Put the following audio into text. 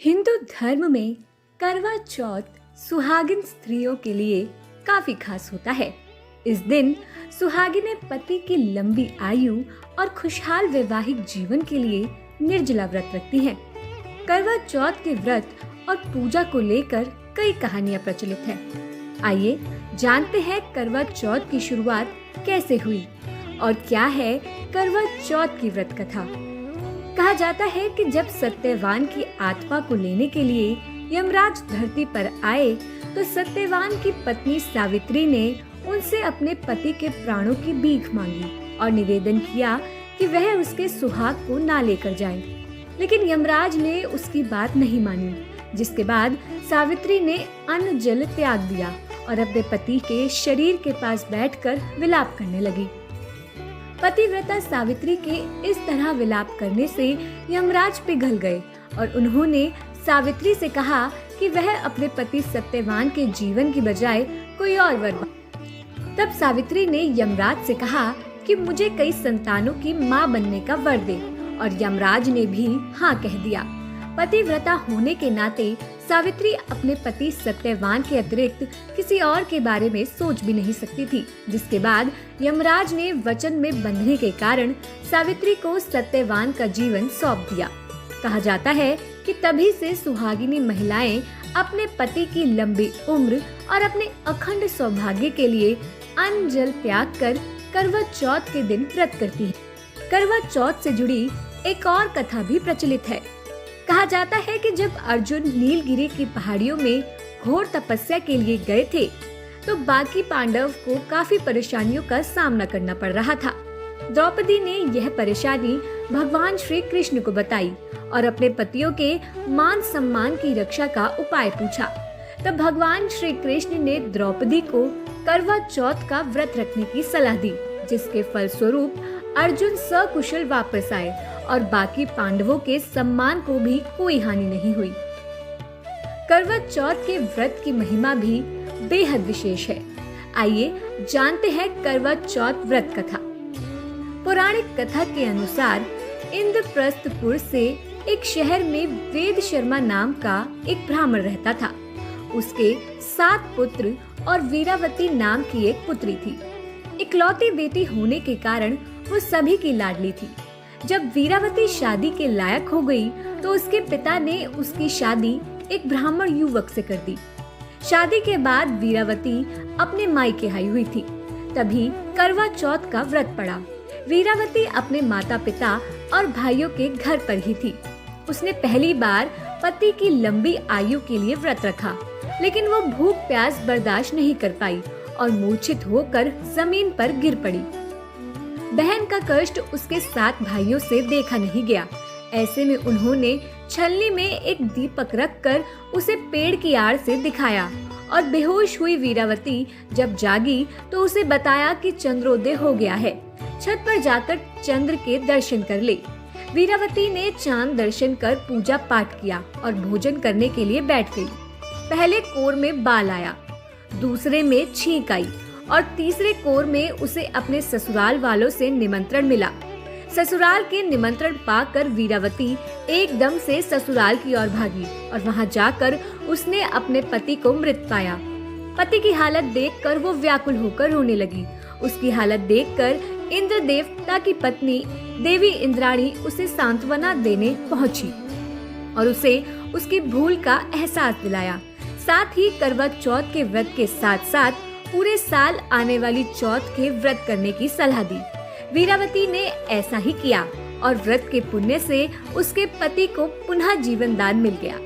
हिंदू धर्म में करवा चौथ सुहागिन स्त्रियों के लिए काफी खास होता है। इस दिन सुहागिनें पति की लंबी आयु और खुशहाल वैवाहिक जीवन के लिए निर्जला व्रत रखती हैं। करवा चौथ के व्रत और पूजा को लेकर कई कहानियां प्रचलित हैं। आइए जानते हैं करवा चौथ की शुरुआत कैसे हुई और क्या है करवा चौथ की व्रत कथा। कहा जाता है कि जब सत्यवान की आत्मा को लेने के लिए यमराज धरती पर आए तो सत्यवान की पत्नी सावित्री ने उनसे अपने पति के प्राणों की भीख मांगी और निवेदन किया कि वह उसके सुहाग को ना लेकर जाए। लेकिन यमराज ने उसकी बात नहीं मानी, जिसके बाद सावित्री ने अन्न जल त्याग दिया और अपने पति के शरीर के पास बैठकर विलाप करने लगी। पतिव्रता सावित्री के इस तरह विलाप करने से यमराज पिघल गए और उन्होंने सावित्री से कहा कि वह अपने पति सत्यवान के जीवन की बजाय कोई और वर मांगे। तब सावित्री ने यमराज से कहा कि मुझे कई संतानों की मां बनने का वर दे, और यमराज ने भी हाँ कह दिया। पतिव्रता होने के नाते सावित्री अपने पति सत्यवान के अतिरिक्त किसी और के बारे में सोच भी नहीं सकती थी, जिसके बाद यमराज ने वचन में बंधने के कारण सावित्री को सत्यवान का जीवन सौंप दिया। कहा जाता है कि तभी से सुहागिनी महिलाएं अपने पति की लंबी उम्र और अपने अखंड सौभाग्य के लिए अन्न जल त्याग कर करवा चौथ के दिन व्रत करती हैं। करवा चौथ से जुड़ी एक और कथा भी प्रचलित है। कहा जाता है कि जब अर्जुन नीलगिरी की पहाड़ियों में घोर तपस्या के लिए गए थे तो बाकी पांडव को काफी परेशानियों का सामना करना पड़ रहा था। द्रौपदी ने यह परेशानी भगवान श्री कृष्ण को बताई और अपने पतियों के मान सम्मान की रक्षा का उपाय पूछा। तब भगवान श्री कृष्ण ने द्रौपदी को करवा चौथ का व्रत रखने की सलाह दी, जिसके फलस्वरूप अर्जुन सकुशल वापस आए और बाकी पांडवों के सम्मान को भी कोई हानि नहीं हुई। करवा चौथ के व्रत की महिमा भी बेहद विशेष है। आइए जानते हैं करवा चौथ व्रत कथा। पौराणिक कथा के अनुसार इंद्रप्रस्थपुर से एक शहर में वेद शर्मा नाम का एक ब्राह्मण रहता था। उसके 7 पुत्र और वीरावती नाम की एक पुत्री थी। इकलौती बेटी होने के कारण वो सभी की लाडली थी। जब वीरावती शादी के लायक हो गई तो उसके पिता ने उसकी शादी एक ब्राह्मण युवक से कर दी। शादी के बाद वीरावती अपने मायके आई हुई थी। तभी करवा चौथ का व्रत पड़ा। वीरावती अपने माता पिता और भाइयों के घर पर ही थी। उसने पहली बार पति की लंबी आयु के लिए व्रत रखा, लेकिन वो भूख प्यास बर्दाश्त नहीं कर पाई और मूर्छित होकर जमीन पर गिर पड़ी। बहन का कष्ट उसके 7 भाइयों से देखा नहीं गया। ऐसे में उन्होंने छलनी में एक दीपक रखकर उसे पेड़ की आड़ से दिखाया और बेहोश हुई वीरावती जब जागी तो उसे बताया कि चंद्रोदय हो गया है, छत पर जाकर चंद्र के दर्शन कर ले। वीरावती ने चांद दर्शन कर पूजा पाठ किया और भोजन करने के लिए बैठ गई। पहले कोर में बाल आया, दूसरे में छींक आई और तीसरे कोर में उसे अपने ससुराल वालों से निमंत्रण मिला। ससुराल के निमंत्रण पाकर वीरावती एकदम से ससुराल की ओर भागी और वहां जाकर उसने अपने पति को मृत पाया। पति की हालत देखकर वो व्याकुल होकर रोने लगी। उसकी हालत देखकर इंद्र देवता की पत्नी देवी इंद्राणी उसे सांत्वना देने पहुंची और उसे उसकी भूल का एहसास दिलाया। साथ ही करवा चौथ के व्रत के साथ साथ पूरे साल आने वाली चौथ के व्रत करने की सलाह दी। वीरावती ने ऐसा ही किया और व्रत के पुण्य से उसके पति को पुनः जीवन दान मिल गया।